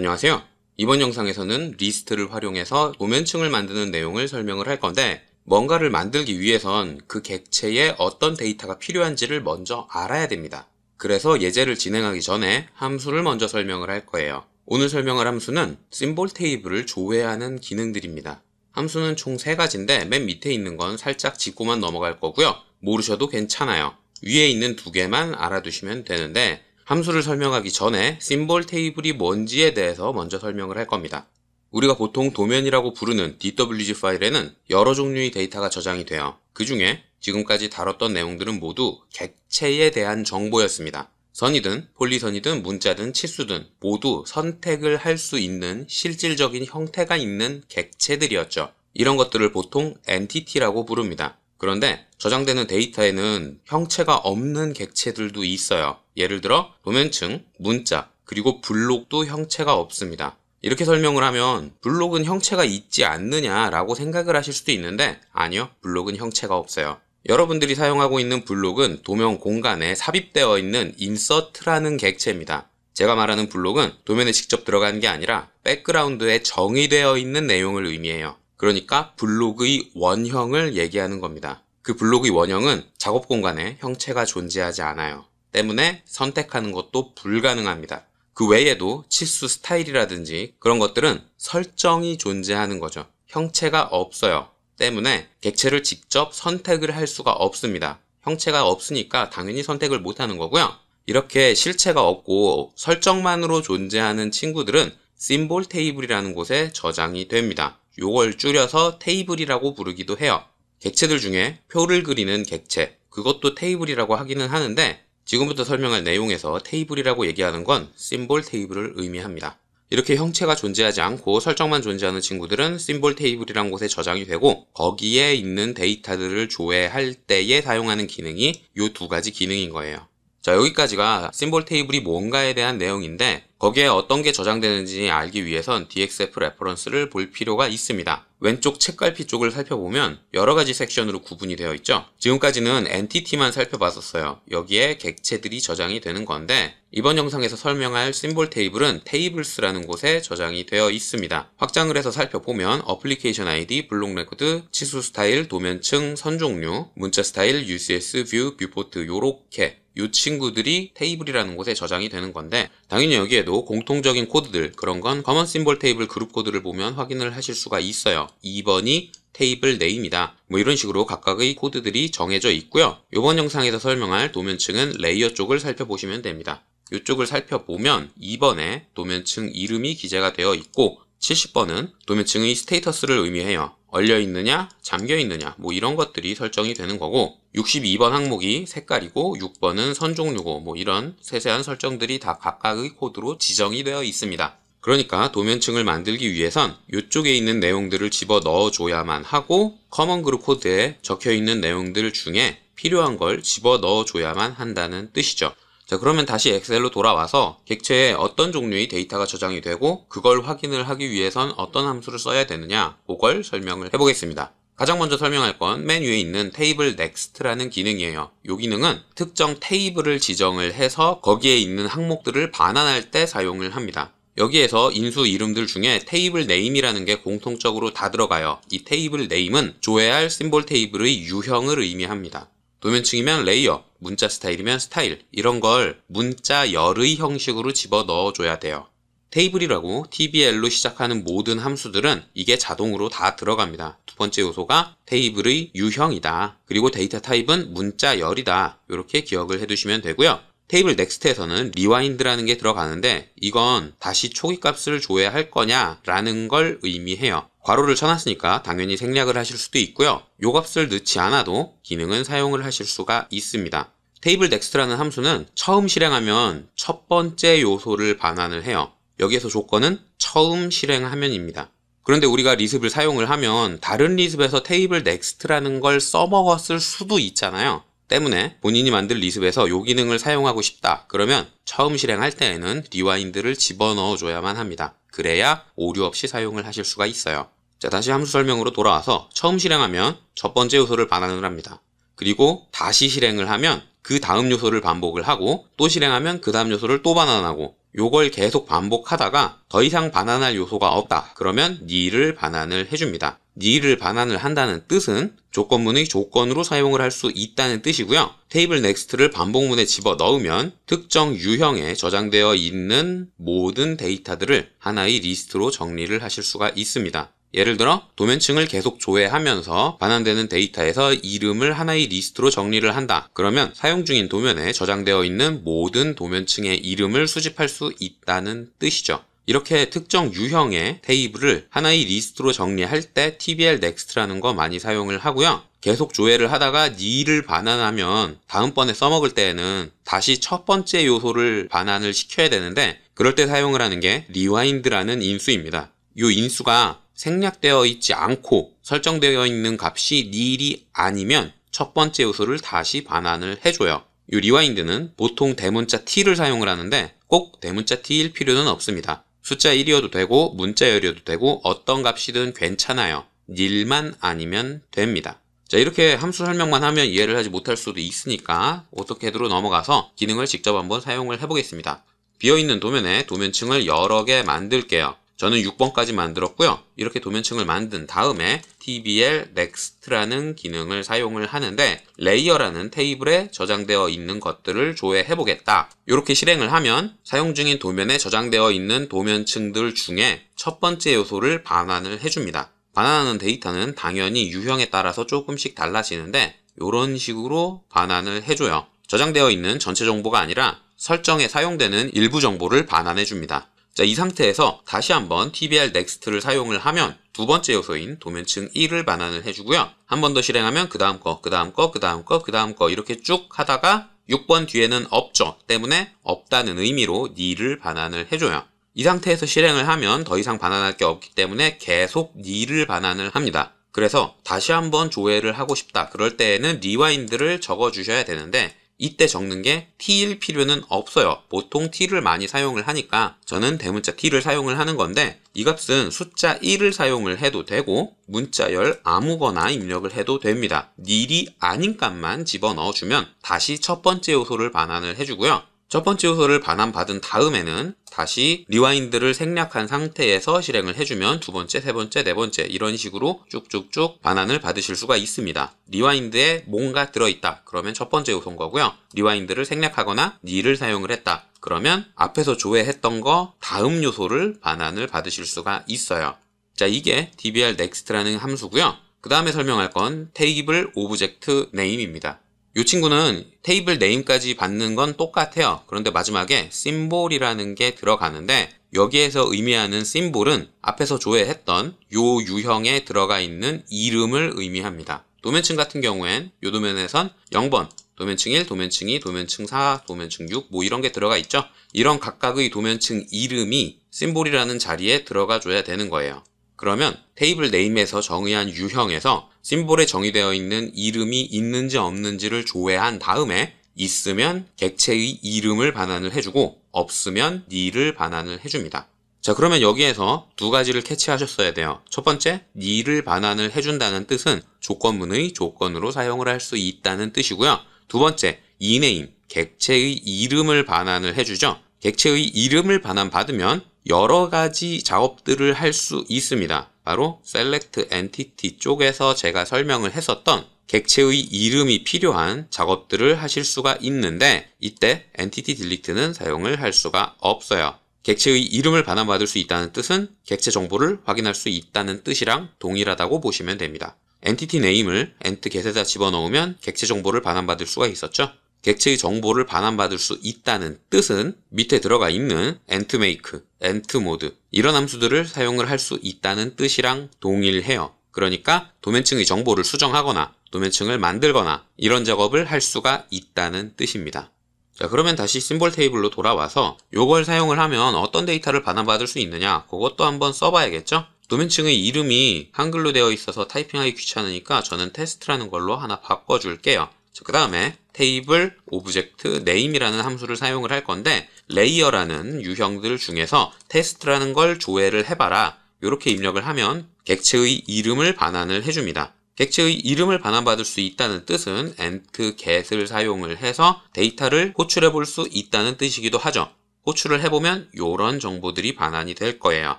안녕하세요. 이번 영상에서는 리스트를 활용해서 도면층을 만드는 내용을 설명을 할 건데, 뭔가를 만들기 위해선 그 객체에 어떤 데이터가 필요한지를 먼저 알아야 됩니다. 그래서 예제를 진행하기 전에 함수를 먼저 설명을 할 거예요. 오늘 설명할 함수는 심볼 테이블을 조회하는 기능들입니다. 함수는 총 3가지인데 맨 밑에 있는 건 살짝 짚고만 넘어갈 거고요. 모르셔도 괜찮아요. 위에 있는 2개만 알아두시면 되는데, 함수를 설명하기 전에 심볼 테이블이 뭔지에 대해서 먼저 설명을 할 겁니다. 우리가 보통 도면이라고 부르는 DWG 파일에는 여러 종류의 데이터가 저장이 돼요. 그 중에 지금까지 다뤘던 내용들은 모두 객체에 대한 정보였습니다. 선이든 폴리선이든 문자든 치수든 모두 선택을 할 수 있는 실질적인 형태가 있는 객체들이었죠. 이런 것들을 보통 엔티티라고 부릅니다. 그런데 저장되는 데이터에는 형체가 없는 객체들도 있어요. 예를 들어 도면층, 문자, 그리고 블록도 형체가 없습니다. 이렇게 설명을 하면 블록은 형체가 있지 않느냐라고 생각을 하실 수도 있는데, 아니요, 블록은 형체가 없어요. 여러분들이 사용하고 있는 블록은 도면 공간에 삽입되어 있는 인서트라는 객체입니다. 제가 말하는 블록은 도면에 직접 들어가는 게 아니라 백그라운드에 정의되어 있는 내용을 의미해요. 그러니까 블록의 원형을 얘기하는 겁니다. 그 블록의 원형은 작업 공간에 형체가 존재하지 않아요. 때문에 선택하는 것도 불가능합니다. 그 외에도 치수 스타일이라든지 그런 것들은 설정이 존재하는 거죠. 형체가 없어요. 때문에 객체를 직접 선택을 할 수가 없습니다. 형체가 없으니까 당연히 선택을 못하는 거고요. 이렇게 실체가 없고 설정만으로 존재하는 친구들은 심볼 테이블이라는 곳에 저장이 됩니다. 요걸 줄여서 테이블이라고 부르기도 해요. 객체들 중에 표를 그리는 객체, 그것도 테이블이라고 하기는 하는데, 지금부터 설명할 내용에서 테이블이라고 얘기하는 건 심볼 테이블을 의미합니다. 이렇게 형체가 존재하지 않고 설정만 존재하는 친구들은 심볼 테이블이라는 곳에 저장이 되고, 거기에 있는 데이터들을 조회할 때에 사용하는 기능이 이 2가지 기능인 거예요. 자, 여기까지가 심볼 테이블이 뭔가에 대한 내용인데, 거기에 어떤 게 저장되는지 알기 위해선 DXF 레퍼런스를 볼 필요가 있습니다. 왼쪽 책갈피 쪽을 살펴보면 여러 가지 섹션으로 구분이 되어 있죠. 지금까지는 엔티티만 살펴봤었어요. 여기에 객체들이 저장이 되는 건데, 이번 영상에서 설명할 심볼 테이블은 테이블스라는 곳에 저장이 되어 있습니다. 확장을 해서 살펴보면 어플리케이션 아이디, 블록 레코드, 치수 스타일, 도면층, 선 종류, 문자 스타일, UCS, 뷰, 뷰포트 요렇게 이 친구들이 테이블이라는 곳에 저장이 되는 건데, 당연히 여기에도 공통적인 코드들, 그런 건 커먼 심볼 테이블 그룹 코드를 보면 확인을 하실 수가 있어요. 2번이 테이블 네임이다, 뭐 이런 식으로 각각의 코드들이 정해져 있고요. 이번 영상에서 설명할 도면층은 레이어 쪽을 살펴보시면 됩니다. 이쪽을 살펴보면 2번에 도면층 이름이 기재가 되어 있고, 70번은 도면층의 스테이터스를 의미해요. 얼려있느냐, 잠겨있느냐, 뭐 이런 것들이 설정이 되는 거고, 62번 항목이 색깔이고 6번은 선 종류고, 뭐 이런 세세한 설정들이 다 각각의 코드로 지정이 되어 있습니다. 그러니까 도면층을 만들기 위해선 이쪽에 있는 내용들을 집어 넣어줘야만 하고, 커먼 그룹 코드에 적혀있는 내용들 중에 필요한 걸 집어 넣어줘야만 한다는 뜻이죠. 자, 그러면 다시 엑셀로 돌아와서 객체에 어떤 종류의 데이터가 저장이 되고 그걸 확인을 하기 위해선 어떤 함수를 써야 되느냐, 그걸 설명을 해보겠습니다. 가장 먼저 설명할 건 맨 위에 있는 테이블 넥스트라는 기능이에요. 이 기능은 특정 테이블을 지정을 해서 거기에 있는 항목들을 반환할 때 사용을 합니다. 여기에서 인수 이름들 중에 테이블 네임이라는 게 공통적으로 다 들어가요. 이 테이블 네임은 조회할 심볼 테이블의 유형을 의미합니다. 도면층이면 레이어, 문자 스타일이면 스타일, 이런 걸 문자열의 형식으로 집어 넣어줘야 돼요. 테이블이라고 TBL로 시작하는 모든 함수들은 이게 자동으로 다 들어갑니다. 2번째 요소가 테이블의 유형이다. 그리고 데이터 타입은 문자열이다. 이렇게 기억을 해두시면 되고요. 테이블 넥스트에서는 리와인드라는 게 들어가는데, 이건 다시 초기 값을 조회할 거냐라는 걸 의미해요. 괄호를 쳐놨으니까 당연히 생략을 하실 수도 있고요. 요 값을 넣지 않아도 기능은 사용을 하실 수가 있습니다. 테이블 넥스트라는 함수는 처음 실행하면 첫 번째 요소를 반환을 해요. 여기에서 조건은 처음 실행하면입니다. 그런데 우리가 리습을 사용을 하면 다른 리습에서 테이블 넥스트라는 걸 써먹었을 수도 있잖아요. 때문에 본인이 만든 리습에서 이 기능을 사용하고 싶다, 그러면 처음 실행할 때에는 리와인드를 집어넣어 줘야만 합니다. 그래야 오류 없이 사용을 하실 수가 있어요. 자, 다시 함수 설명으로 돌아와서 처음 실행하면 첫 번째 요소를 반환을 합니다. 그리고 다시 실행을 하면 그 다음 요소를 반복을 하고, 또 실행하면 그 다음 요소를 또 반환하고, 요걸 계속 반복하다가 더 이상 반환할 요소가 없다. 그러면 nil을 반환을 해줍니다. nil을 반환을 한다는 뜻은 조건문의 조건으로 사용을 할 수 있다는 뜻이고요. 테이블 next를 반복문에 집어 넣으면 특정 유형에 저장되어 있는 모든 데이터들을 하나의 리스트로 정리를 하실 수가 있습니다. 예를 들어 도면층을 계속 조회하면서 반환되는 데이터에서 이름을 하나의 리스트로 정리를 한다. 그러면 사용 중인 도면에 저장되어 있는 모든 도면층의 이름을 수집할 수 있다는 뜻이죠. 이렇게 특정 유형의 테이블을 하나의 리스트로 정리할 때 tbl next라는 거 많이 사용을 하고요. 계속 조회를 하다가 nil을 반환하면 다음번에 써먹을 때에는 다시 첫 번째 요소를 반환을 시켜야 되는데 그럴 때 사용을 하는 게 rewind라는 인수입니다. 이 인수가 생략되어 있지 않고 설정되어 있는 값이 nil이 아니면 첫 번째 요소를 다시 반환을 해줘요. 이 rewind는 보통 대문자 t를 사용을 하는데 꼭 대문자 t일 필요는 없습니다. 숫자 1이어도 되고 문자열이어도 되고 어떤 값이든 괜찮아요. nil만 아니면 됩니다. 자, 이렇게 함수 설명만 하면 이해를 하지 못할 수도 있으니까 오토캐드로 넘어가서 기능을 직접 한번 사용을 해보겠습니다. 비어있는 도면에 도면층을 여러 개 만들게요. 저는 6번까지 만들었고요. 이렇게 도면층을 만든 다음에 tbl next라는 기능을 사용을 하는데 레이어라는 테이블에 저장되어 있는 것들을 조회해 보겠다. 이렇게 실행을 하면 사용 중인 도면에 저장되어 있는 도면층들 중에 첫 번째 요소를 반환을 해줍니다. 반환하는 데이터는 당연히 유형에 따라서 조금씩 달라지는데 이런 식으로 반환을 해줘요. 저장되어 있는 전체 정보가 아니라 설정에 사용되는 일부 정보를 반환해 줍니다. 자, 이 상태에서 다시 한번 tbl next를 사용을 하면 두 번째 요소인 도면층 1을 반환을 해주고요. 한 번 더 실행하면 그 다음 거, 그 다음 거, 그 다음 거, 그 다음 거 이렇게 쭉 하다가 6번 뒤에는 없죠. 때문에 없다는 의미로 nil을 반환을 해줘요. 이 상태에서 실행을 하면 더 이상 반환할 게 없기 때문에 계속 nil을 반환을 합니다. 그래서 다시 한번 조회를 하고 싶다. 그럴 때에는 rewind를 적어주셔야 되는데 이때 적는 게 t일 필요는 없어요. 보통 t를 많이 사용을 하니까 저는 대문자 t를 사용을 하는 건데 이 값은 숫자 1을 사용을 해도 되고 문자열 아무거나 입력을 해도 됩니다. nil이 아닌 값만 집어넣어주면 다시 첫 번째 요소를 반환을 해주고요. 첫 번째 요소를 반환받은 다음에는 다시 rewind를 생략한 상태에서 실행을 해주면 두 번째, 세 번째, 네 번째 이런 식으로 쭉쭉쭉 반환을 받으실 수가 있습니다. rewind에 뭔가 들어있다. 그러면 첫 번째 요소인 거고요. rewind를 생략하거나 nil을 사용을 했다. 그러면 앞에서 조회했던 거 다음 요소를 반환을 받으실 수가 있어요. 자, 이게 tbl next라는 함수고요. 그 다음에 설명할 건 테이블 오브젝트 네임입니다. 이 친구는 테이블 네임까지 받는 건 똑같아요. 그런데 마지막에 심볼이라는 게 들어가는데 여기에서 의미하는 심볼은 앞에서 조회했던 요 유형에 들어가 있는 이름을 의미합니다. 도면층 같은 경우엔 요 도면에선 0번, 도면층 1, 도면층 2, 도면층 4, 도면층 6 뭐 이런 게 들어가 있죠. 이런 각각의 도면층 이름이 심볼이라는 자리에 들어가 줘야 되는 거예요. 그러면 테이블 네임에서 정의한 유형에서 심볼에 정의되어 있는 이름이 있는지 없는지를 조회한 다음에 있으면 객체의 이름을 반환을 해주고 없으면 nil을 반환을 해줍니다. 자, 그러면 여기에서 두 가지를 캐치하셨어야 돼요. 첫 번째, nil을 반환을 해준다는 뜻은 조건문의 조건으로 사용을 할 수 있다는 뜻이고요. 두 번째, ename, 객체의 이름을 반환을 해주죠. 객체의 이름을 반환받으면 여러 가지 작업들을 할 수 있습니다. 바로 select entity 쪽에서 제가 설명을 했었던 객체의 이름이 필요한 작업들을 하실 수가 있는데 이때 entity delete는 사용을 할 수가 없어요. 객체의 이름을 반환받을 수 있다는 뜻은 객체 정보를 확인할 수 있다는 뜻이랑 동일하다고 보시면 됩니다. entity name을 ent get에다 집어넣으면 객체 정보를 반환받을 수가 있었죠. 객체의 정보를 반환받을 수 있다는 뜻은 밑에 들어가 있는 entMake, entMode 이런 함수들을 사용을 할 수 있다는 뜻이랑 동일해요. 그러니까 도면층의 정보를 수정하거나 도면층을 만들거나 이런 작업을 할 수가 있다는 뜻입니다. 자, 그러면 다시 심볼 테이블로 돌아와서 이걸 사용을 하면 어떤 데이터를 반환받을 수 있느냐 그것도 한번 써봐야겠죠? 도면층의 이름이 한글로 되어 있어서 타이핑하기 귀찮으니까 저는 테스트라는 걸로 하나 바꿔줄게요. 그 다음에 테이블 오브젝트 네임이라는 함수를 사용을 할 건데 레이어라는 유형들 중에서 테스트라는 걸 조회를 해봐라 이렇게 입력을 하면 객체의 이름을 반환을 해줍니다. 객체의 이름을 반환받을 수 있다는 뜻은 ent get을 사용을 해서 데이터를 호출해 볼 수 있다는 뜻이기도 하죠. 호출을 해보면 이런 정보들이 반환이 될 거예요.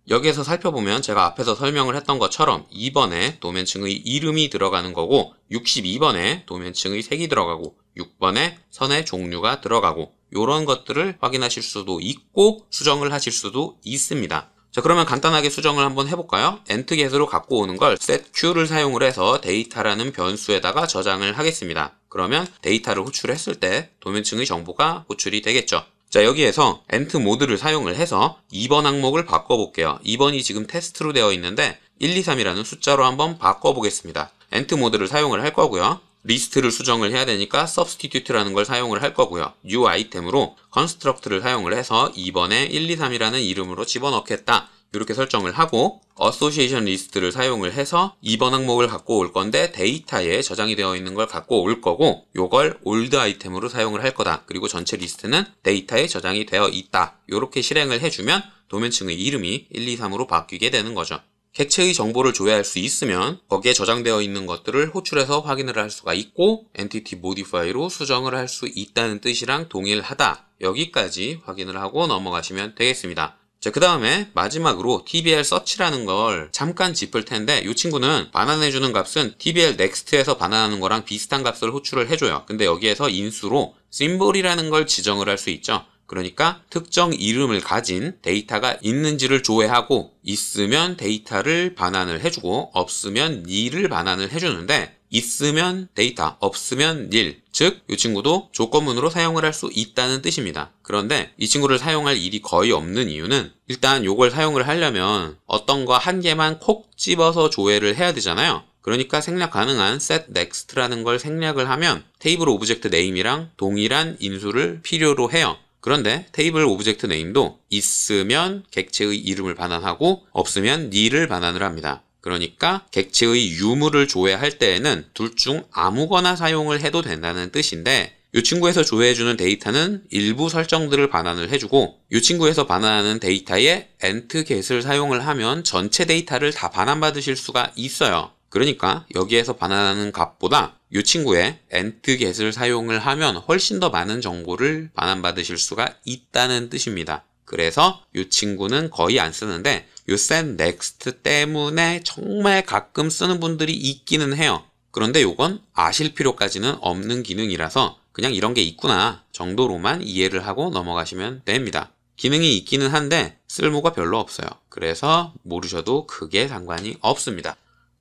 여기에서 살펴보면 제가 앞에서 설명을 했던 것처럼 2번에 도면층의 이름이 들어가는 거고 62번에 도면층의 색이 들어가고 6번에 선의 종류가 들어가고 이런 것들을 확인하실 수도 있고 수정을 하실 수도 있습니다. 자, 그러면 간단하게 수정을 한번 해볼까요? entget으로 갖고 오는 걸 setQ를 사용을 해서 데이터라는 변수에다가 저장을 하겠습니다. 그러면 데이터를 호출했을 때 도면층의 정보가 호출이 되겠죠. 자, 여기에서 ent 모드를 사용을 해서 2번 항목을 바꿔볼게요. 2번이 지금 테스트로 되어 있는데 1, 2, 3이라는 숫자로 한번 바꿔보겠습니다. ent 모드를 사용을 할 거고요. 리스트를 수정을 해야 되니까 substitute라는 걸 사용을 할 거고요. new 아이템으로 construct를 사용을 해서 2번에 1, 2, 3이라는 이름으로 집어넣겠다. 이렇게 설정을 하고 association list를 사용을 해서 2번 항목을 갖고 올 건데 데이터에 저장이 되어 있는 걸 갖고 올 거고 요걸 old 아이템으로 사용을 할 거다. 그리고 전체 리스트는 데이터에 저장이 되어 있다. 이렇게 실행을 해주면 도면층의 이름이 1, 2, 3으로 바뀌게 되는 거죠. 객체의 정보를 조회할 수 있으면 거기에 저장되어 있는 것들을 호출해서 확인을 할 수가 있고 entity modify로 수정을 할 수 있다는 뜻이랑 동일하다. 여기까지 확인을 하고 넘어가시면 되겠습니다. 자, 그 다음에 마지막으로 tbl search라는 걸 잠깐 짚을 텐데 이 친구는 반환해주는 값은 tbl next에서 반환하는 거랑 비슷한 값을 호출을 해줘요. 근데 여기에서 인수로 symbol이라는 걸 지정을 할 수 있죠. 그러니까 특정 이름을 가진 데이터가 있는지를 조회하고 있으면 데이터를 반환을 해주고 없으면 nil을 반환을 해주는데 있으면 데이터, 없으면 nil, 즉 이 친구도 조건문으로 사용을 할 수 있다는 뜻입니다. 그런데 이 친구를 사용할 일이 거의 없는 이유는 일단 이걸 사용을 하려면 어떤 거 한 개만 콕 집어서 조회를 해야 되잖아요. 그러니까 생략 가능한 set next라는 걸 생략을 하면 테이블 오브젝트 네임이랑 동일한 인수를 필요로 해요. 그런데 테이블 오브젝트 네임도 있으면 객체의 이름을 반환하고 없으면 nil을 반환을 합니다. 그러니까 객체의 유무를 조회할 때에는 둘 중 아무거나 사용을 해도 된다는 뜻인데 이 친구에서 조회해주는 데이터는 일부 설정들을 반환을 해주고 이 친구에서 반환하는 데이터에 entget을 사용을 하면 전체 데이터를 다 반환받으실 수가 있어요. 그러니까 여기에서 반환하는 값보다 이 친구의 entget을 사용을 하면 훨씬 더 많은 정보를 반환받으실 수가 있다는 뜻입니다. 그래서 이 친구는 거의 안 쓰는데 이 set next 때문에 정말 가끔 쓰는 분들이 있기는 해요. 그런데 이건 아실 필요까지는 없는 기능이라서 그냥 이런 게 있구나 정도로만 이해를 하고 넘어가시면 됩니다. 기능이 있기는 한데 쓸모가 별로 없어요. 그래서 모르셔도 크게 상관이 없습니다.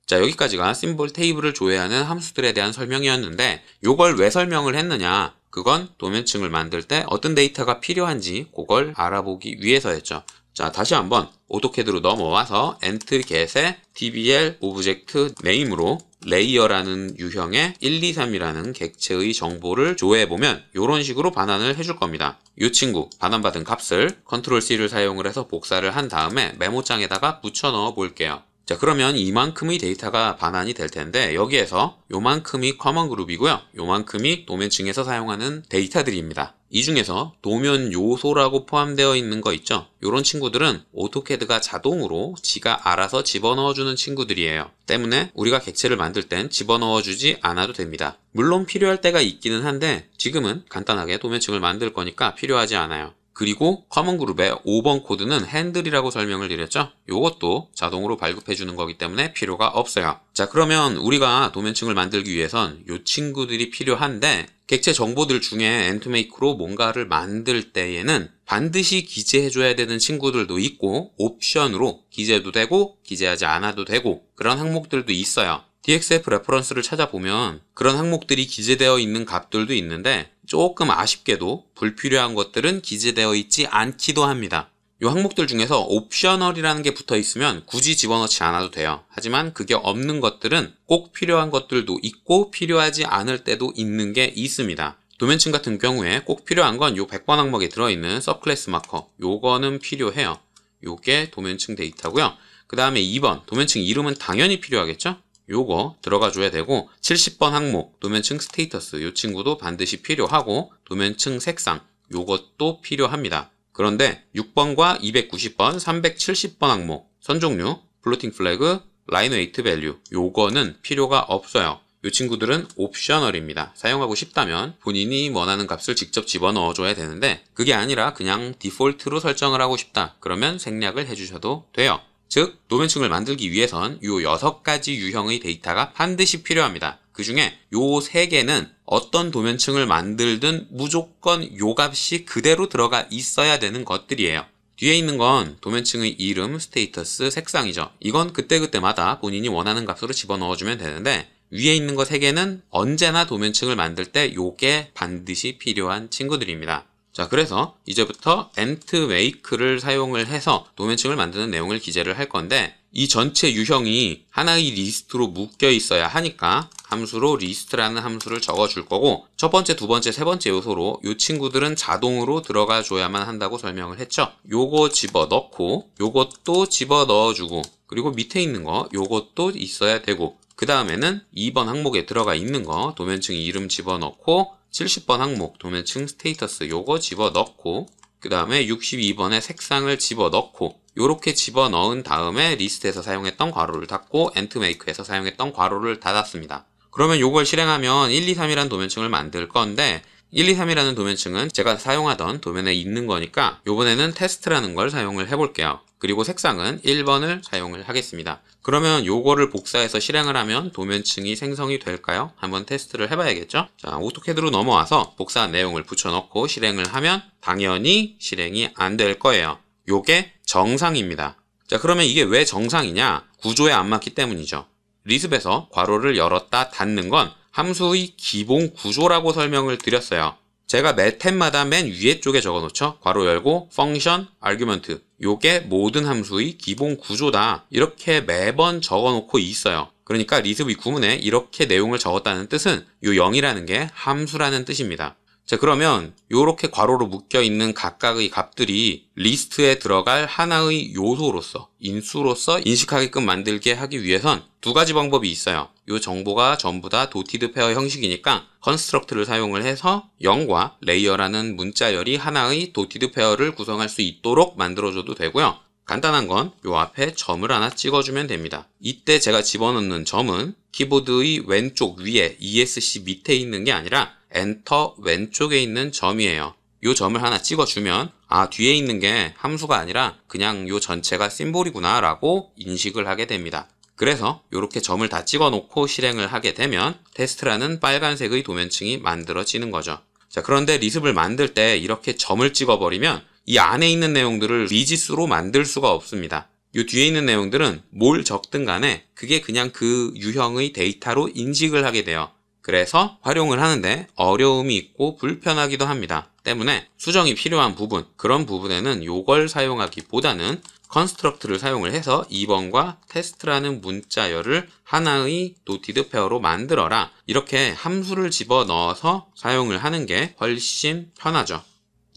자, 여기까지가 심볼 테이블을 조회하는 함수들에 대한 설명이었는데 이걸 왜 설명을 했느냐? 그건 도면층을 만들 때 어떤 데이터가 필요한지 그걸 알아보기 위해서였죠. 자, 다시 한번 오토캐드로 넘어와서 entget의 tbl 오브젝트 네임으로 레이어라는 유형의 1, 2, 3이라는 객체의 정보를 조회해보면 이런 식으로 반환을 해줄 겁니다. 이 친구 반환받은 값을 컨트롤 C를 사용을 해서 복사를 한 다음에 메모장에다가 붙여 넣어 볼게요. 자, 그러면 이만큼의 데이터가 반환이 될 텐데 여기에서 요만큼이 커먼 그룹이고요. 요만큼이 도면층에서 사용하는 데이터들입니다. 이 중에서 도면 요소라고 포함되어 있는 거 있죠? 요런 친구들은 오토캐드가 자동으로 지가 알아서 집어넣어주는 친구들이에요. 때문에 우리가 객체를 만들 땐 집어넣어주지 않아도 됩니다. 물론 필요할 때가 있기는 한데 지금은 간단하게 도면층을 만들 거니까 필요하지 않아요. 그리고 커먼 그룹의 5번 코드는 핸들이라고 설명을 드렸죠? 이것도 자동으로 발급해주는 거기 때문에 필요가 없어요. 자, 그러면 우리가 도면층을 만들기 위해선 이 친구들이 필요한데 객체 정보들 중에 엔트메이크로 뭔가를 만들 때에는 반드시 기재해줘야 되는 친구들도 있고 옵션으로 기재도 되고 기재하지 않아도 되고 그런 항목들도 있어요. DXF 레퍼런스를 찾아보면 그런 항목들이 기재되어 있는 값들도 있는데 조금 아쉽게도 불필요한 것들은 기재되어 있지 않기도 합니다. 이 항목들 중에서 옵셔널이라는 게 붙어 있으면 굳이 집어넣지 않아도 돼요. 하지만 그게 없는 것들은 꼭 필요한 것들도 있고 필요하지 않을 때도 있는 게 있습니다. 도면층 같은 경우에 꼭 필요한 건 요 100번 항목에 들어있는 서클래스 마커, 요거는 필요해요. 요게 도면층 데이터고요. 그 다음에 2번 도면층 이름은 당연히 필요하겠죠? 요거 들어가 줘야 되고 70번 항목 도면층 스테이터스 요 친구도 반드시 필요하고 도면층 색상 요것도 필요합니다. 그런데 6번과 290번, 370번 항목 선종류, 플로팅 플래그, 라인 웨이트 밸류 요거는 필요가 없어요. 이 친구들은 옵셔널입니다. 사용하고 싶다면 본인이 원하는 값을 직접 집어넣어줘야 되는데 그게 아니라 그냥 디폴트로 설정을 하고 싶다. 그러면 생략을 해주셔도 돼요. 즉 도면층을 만들기 위해선 이 6가지 유형의 데이터가 반드시 필요합니다. 그 중에 요 3개는 어떤 도면층을 만들든 무조건 요 값이 그대로 들어가 있어야 되는 것들이에요. 뒤에 있는 건 도면층의 이름, 스테이터스, 색상이죠. 이건 그때그때마다 본인이 원하는 값으로 집어넣어주면 되는데 위에 있는 거 3개는 언제나 도면층을 만들 때 요게 반드시 필요한 친구들입니다. 자, 그래서 이제부터 엔트메이크를 사용을 해서 도면층을 만드는 내용을 기재를 할 건데 이 전체 유형이 하나의 리스트로 묶여 있어야 하니까 함수로 리스트라는 함수를 적어줄 거고 첫 번째, 두 번째, 세 번째 요소로 이 친구들은 자동으로 들어가 줘야만 한다고 설명을 했죠. 요거 집어넣고 요것도 집어넣어주고 그리고 밑에 있는 거 요것도 있어야 되고 그 다음에는 2번 항목에 들어가 있는 거 도면층 이름 집어넣고 70번 항목 도면층 스테이터스 요거 집어넣고 그 다음에 62번에 색상을 집어넣고 요렇게 집어넣은 다음에 리스트에서 사용했던 괄호를 닫고 엔트메이크에서 사용했던 괄호를 닫았습니다. 그러면 요걸 실행하면 1, 2, 3이라는 도면층을 만들 건데 1, 2, 3이라는 도면층은 제가 사용하던 도면에 있는 거니까 요번에는 테스트라는 걸 사용을 해볼게요. 그리고 색상은 1번을 사용을 하겠습니다. 그러면 요거를 복사해서 실행을 하면 도면층이 생성이 될까요? 한번 테스트를 해봐야겠죠? 자, 오토캐드로 넘어와서 복사한 내용을 붙여넣고 실행을 하면 당연히 실행이 안 될 거예요. 요게 정상입니다. 자, 그러면 이게 왜 정상이냐? 구조에 안 맞기 때문이죠. 리습에서 괄호를 열었다 닫는 건 함수의 기본 구조라고 설명을 드렸어요. 제가 매 탭마다 맨 위에 쪽에 적어놓죠. 괄호 열고 펑션, 아규먼트 요게 모든 함수의 기본 구조다. 이렇게 매번 적어놓고 있어요. 그러니까 리습의 구문에 이렇게 내용을 적었다는 뜻은 요 0이라는 게 함수라는 뜻입니다. 자, 그러면 요렇게 괄호로 묶여있는 각각의 값들이 리스트에 들어갈 하나의 요소로서 인수로서 인식하게끔 만들게 하기 위해선 두 가지 방법이 있어요. 요 정보가 전부 다 도티드 페어 형식이니까 컨스트럭트를 사용을 해서 0과 레이어라는 문자열이 하나의 도티드 페어를 구성할 수 있도록 만들어줘도 되고요. 간단한 건 요 앞에 점을 하나 찍어주면 됩니다. 이때 제가 집어넣는 점은 키보드의 왼쪽 위에 ESC 밑에 있는 게 아니라 엔터 왼쪽에 있는 점이에요. 요 점을 하나 찍어주면 뒤에 있는 게 함수가 아니라 그냥 요 전체가 심볼이구나 라고 인식을 하게 됩니다. 그래서 이렇게 점을 다 찍어놓고 실행을 하게 되면 테스트라는 빨간색의 도면층이 만들어지는 거죠. 자, 그런데 리습을 만들 때 이렇게 점을 찍어버리면 이 안에 있는 내용들을 미지수로 만들 수가 없습니다. 요 뒤에 있는 내용들은 뭘 적든 간에 그게 그냥 그 유형의 데이터로 인식을 하게 돼요. 그래서 활용을 하는데 어려움이 있고 불편하기도 합니다. 때문에 수정이 필요한 부분, 그런 부분에는 요걸 사용하기보다는 컨스트럭트를 사용을 해서 2번과 테스트라는 문자열을 하나의 도티드 페어로 만들어라. 이렇게 함수를 집어넣어서 사용을 하는 게 훨씬 편하죠.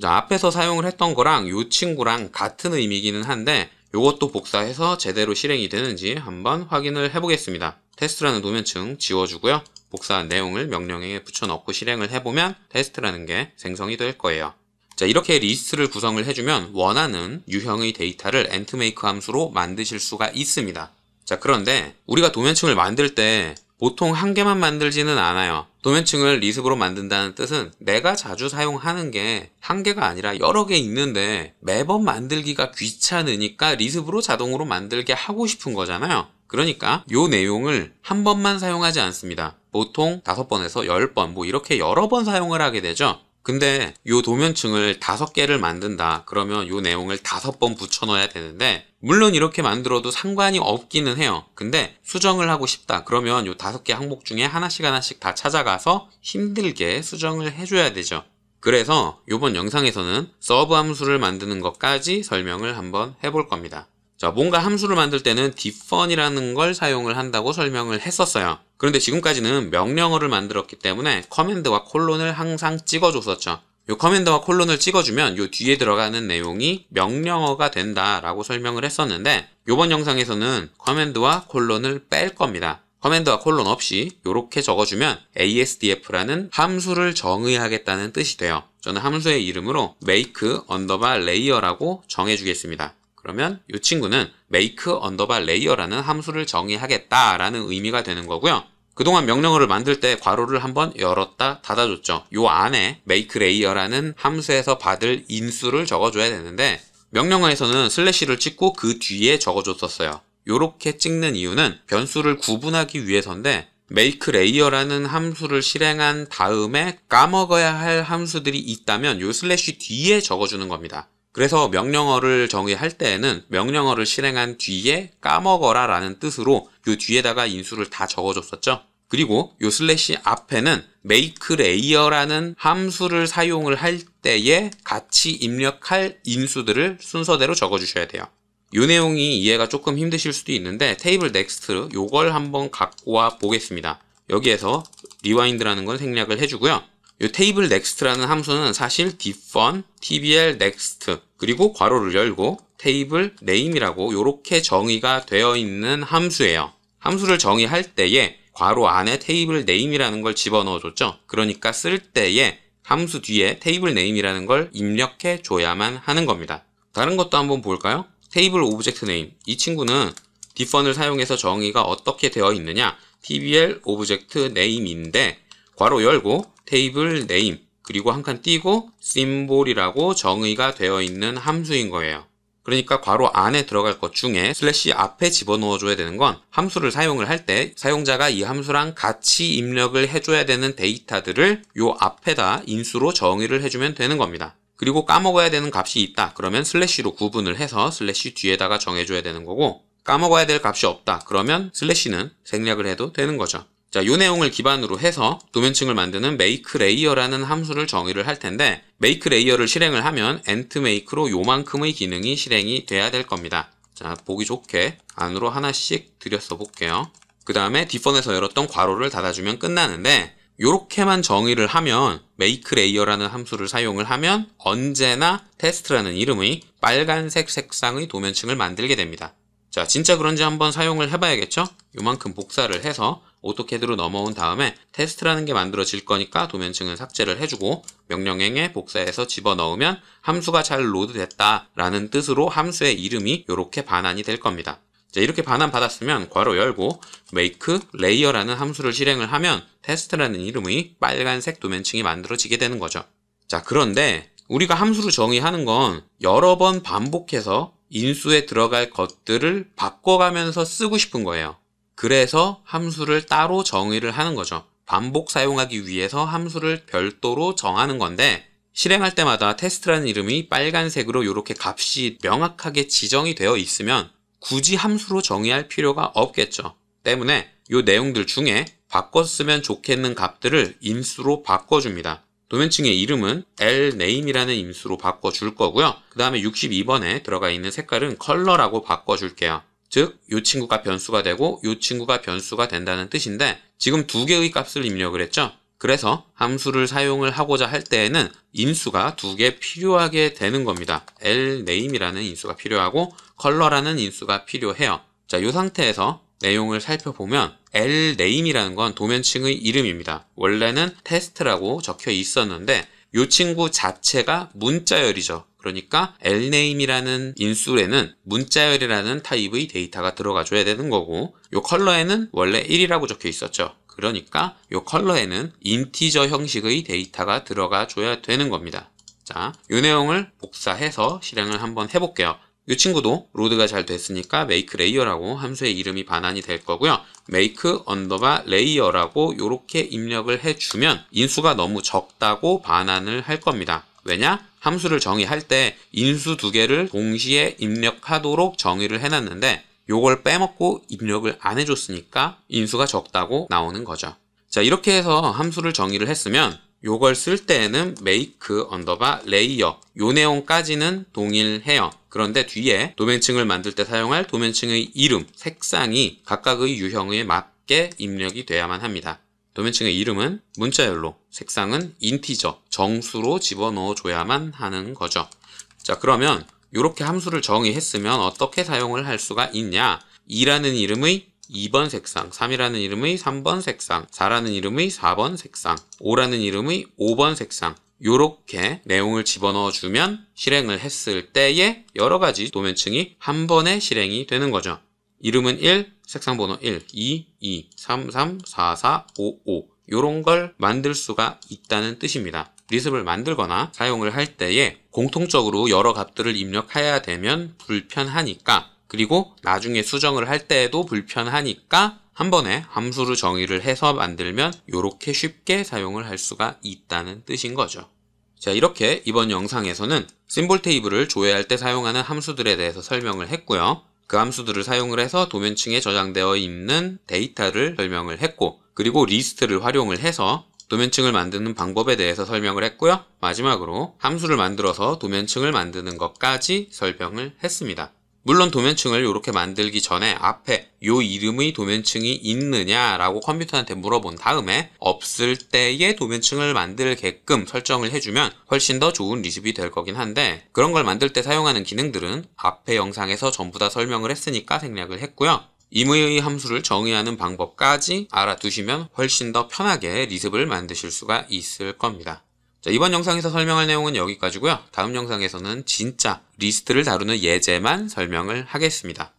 자, 앞에서 사용을 했던 거랑 요 친구랑 같은 의미이기는 한데 요것도 복사해서 제대로 실행이 되는지 한번 확인을 해보겠습니다. 테스트라는 도면층 지워주고요. 복사한 내용을 명령에 붙여넣고 실행을 해보면 테스트라는 게 생성이 될 거예요. 자, 이렇게 리스트를 구성을 해주면 원하는 유형의 데이터를 엔트메이크 함수로 만드실 수가 있습니다. 자, 그런데 우리가 도면층을 만들 때 보통 한 개만 만들지는 않아요. 도면층을 리습으로 만든다는 뜻은 내가 자주 사용하는 게 한 개가 아니라 여러 개 있는데 매번 만들기가 귀찮으니까 리습으로 자동으로 만들게 하고 싶은 거잖아요. 그러니까 요 내용을 한 번만 사용하지 않습니다. 보통 5번에서 10번 뭐 이렇게 여러 번 사용을 하게 되죠. 근데 요 도면층을 5개를 만든다 그러면 요 내용을 5번 붙여 넣어야 되는데 물론 이렇게 만들어도 상관이 없기는 해요. 근데 수정을 하고 싶다 그러면 요 5개 항목 중에 하나씩 다 찾아가서 힘들게 수정을 해줘야 되죠. 그래서 요번 영상에서는 서브 함수를 만드는 것까지 설명을 한번 해볼 겁니다. 자, 뭔가 함수를 만들 때는 defun이라는 걸 사용을 한다고 설명을 했었어요. 그런데 지금까지는 명령어를 만들었기 때문에 커맨드와 콜론을 항상 찍어줬었죠. 요 커맨드와 콜론을 찍어주면 요 뒤에 들어가는 내용이 명령어가 된다라고 설명을 했었는데 요번 영상에서는 커맨드와 콜론을 뺄 겁니다. 커맨드와 콜론 없이 이렇게 적어주면 ASDF라는 함수를 정의하겠다는 뜻이 돼요. 저는 함수의 이름으로 make _layer라고 정해주겠습니다. 그러면 이 친구는 make _layer라는 함수를 정의하겠다라는 의미가 되는 거고요. 그동안 명령어를 만들 때 괄호를 한번 열었다 닫아줬죠. 요 안에 make layer라는 함수에서 받을 인수를 적어줘야 되는데 명령어에서는 슬래시를 찍고 그 뒤에 적어줬었어요. 요렇게 찍는 이유는 변수를 구분하기 위해서인데 make layer라는 함수를 실행한 다음에 까먹어야 할 함수들이 있다면 요 슬래시 뒤에 적어주는 겁니다. 그래서 명령어를 정의할 때에는 명령어를 실행한 뒤에 까먹어라 라는 뜻으로 요 뒤에다가 인수를 다 적어줬었죠. 그리고 요 슬래시 앞에는 make layer라는 함수를 사용을 할 때에 같이 입력할 인수들을 순서대로 적어주셔야 돼요. 요 내용이 이해가 조금 힘드실 수도 있는데 테이블 넥스트 요걸 한번 갖고 와 보겠습니다. 여기에서 rewind라는 건 생략을 해주고요. 요 테이블 넥스트라는 함수는 사실 defun, tbl next 그리고 괄호를 열고 테이블 name이라고 요렇게 정의가 되어 있는 함수예요. 함수를 정의할 때에 괄호 안에 테이블 name이라는 걸 집어넣어 줬죠. 그러니까 쓸 때에 함수 뒤에 테이블 name이라는 걸 입력해 줘야만 하는 겁니다. 다른 것도 한번 볼까요? 테이블 오브젝트 네임. 이 친구는 defun을 사용해서 정의가 어떻게 되어 있느냐? tbl 오브젝트 name인데 괄호 열고 테이블 name 그리고 한 칸 띄고 symbol이라고 정의가 되어 있는 함수인 거예요. 그러니까 괄호 안에 들어갈 것 중에 슬래시 앞에 집어넣어 줘야 되는 건 함수를 사용을 할 때 사용자가 이 함수랑 같이 입력을 해줘야 되는 데이터들을 요 앞에다 인수로 정의를 해주면 되는 겁니다. 그리고 까먹어야 되는 값이 있다 그러면 슬래시로 구분을 해서 슬래시 뒤에다가 정해줘야 되는 거고 까먹어야 될 값이 없다 그러면 슬래시는 생략을 해도 되는 거죠. 자, 요 내용을 기반으로 해서 도면층을 만드는 make layer라는 함수를 정의를 할 텐데 make layer를 실행을 하면 ent make로 요만큼의 기능이 실행이 돼야 될 겁니다. 자, 보기 좋게 안으로 하나씩 들여서 볼게요. 그 다음에 defun에서 열었던 괄호를 닫아주면 끝나는데 요렇게만 정의를 하면 make layer라는 함수를 사용을 하면 언제나 test라는 이름의 빨간색 색상의 도면층을 만들게 됩니다. 자, 진짜 그런지 한번 사용을 해봐야겠죠? 요만큼 복사를 해서 오토캐드로 넘어온 다음에 테스트라는 게 만들어질 거니까 도면층은 삭제를 해주고 명령행에 복사해서 집어넣으면 함수가 잘 로드됐다 라는 뜻으로 함수의 이름이 이렇게 반환이 될 겁니다. 자, 이렇게 반환 받았으면 괄호 열고 make layer라는 함수를 실행을 하면 테스트라는 이름의 빨간색 도면층이 만들어지게 되는 거죠. 자, 그런데 우리가 함수를 정의하는 건 여러 번 반복해서 인수에 들어갈 것들을 바꿔가면서 쓰고 싶은 거예요. 그래서 함수를 따로 정의를 하는 거죠. 반복 사용하기 위해서 함수를 별도로 정하는 건데 실행할 때마다 테스트라는 이름이 빨간색으로 이렇게 값이 명확하게 지정이 되어 있으면 굳이 함수로 정의할 필요가 없겠죠. 때문에 이 내용들 중에 바꿨으면 좋겠는 값들을 인수로 바꿔줍니다. 도면층의 이름은 lname이라는 인수로 바꿔줄 거고요. 그 다음에 62번에 들어가 있는 색깔은 컬러라고 바꿔줄게요. 즉, 이 친구가 변수가 되고 이 친구가 변수가 된다는 뜻인데 지금 두 개의 값을 입력을 했죠. 그래서 함수를 사용을 하고자 할 때에는 인수가 두 개 필요하게 되는 겁니다. lname이라는 인수가 필요하고 컬러라는 인수가 필요해요. 자, 이 상태에서 내용을 살펴보면 lname이라는 건 도면층의 이름입니다. 원래는 테스트라고 적혀 있었는데 이 친구 자체가 문자열이죠. 그러니까 lname이라는 인수에는 문자열이라는 타입의 데이터가 들어가 줘야 되는 거고 이 컬러에는 원래 1이라고 적혀 있었죠. 그러니까 이 컬러에는 인티저 형식의 데이터가 들어가 줘야 되는 겁니다. 자, 이 내용을 복사해서 실행을 한번 해볼게요. 이 친구도 로드가 잘 됐으니까 make layer라고 함수의 이름이 반환이 될 거고요. make 언더바 layer라고 이렇게 입력을 해주면 인수가 너무 적다고 반환을 할 겁니다. 왜냐? 함수를 정의할 때 인수 두 개를 동시에 입력하도록 정의를 해놨는데 요걸 빼먹고 입력을 안 해줬으니까 인수가 적다고 나오는 거죠. 자, 이렇게 해서 함수를 정의를 했으면 요걸 쓸 때에는 make 언더바 layer 요 내용까지는 동일해요. 그런데 뒤에 도면층을 만들 때 사용할 도면층의 이름, 색상이 각각의 유형에 맞게 입력이 돼야만 합니다. 도면층의 이름은 문자열로, 색상은 인티저, 정수로 집어넣어 줘야만 하는 거죠. 자, 그러면 이렇게 함수를 정의했으면 어떻게 사용을 할 수가 있냐? 2라는 이름의 2번 색상, 3이라는 이름의 3번 색상, 4라는 이름의 4번 색상, 5라는 이름의 5번 색상 요렇게 내용을 집어넣어 주면 실행을 했을 때에 여러 가지 도면층이 한 번에 실행이 되는 거죠. 이름은 1, 색상 번호 1, 2, 2, 3, 3, 4, 4, 5, 5 요런 걸 만들 수가 있다는 뜻입니다. 리습을 만들거나 사용을 할 때에 공통적으로 여러 값들을 입력해야 되면 불편하니까, 그리고 나중에 수정을 할 때에도 불편하니까 한 번에 함수로 정의를 해서 만들면 이렇게 쉽게 사용을 할 수가 있다는 뜻인 거죠. 자, 이렇게 이번 영상에서는 심볼 테이블을 조회할 때 사용하는 함수들에 대해서 설명을 했고요. 그 함수들을 사용을 해서 도면층에 저장되어 있는 데이터를 설명을 했고, 그리고 리스트를 활용을 해서 도면층을 만드는 방법에 대해서 설명을 했고요. 마지막으로 함수를 만들어서 도면층을 만드는 것까지 설명을 했습니다. 물론 도면층을 이렇게 만들기 전에 앞에 요 이름의 도면층이 있느냐라고 컴퓨터한테 물어본 다음에 없을 때의 도면층을 만들게끔 설정을 해주면 훨씬 더 좋은 리습이 될 거긴 한데, 그런 걸 만들 때 사용하는 기능들은 앞에 영상에서 전부 다 설명을 했으니까 생략을 했고요. 임의의 함수를 정의하는 방법까지 알아두시면 훨씬 더 편하게 리습을 만드실 수가 있을 겁니다. 자, 이번 영상에서 설명할 내용은 여기까지고요. 다음 영상에서는 진짜 리스트를 다루는 예제만 설명을 하겠습니다.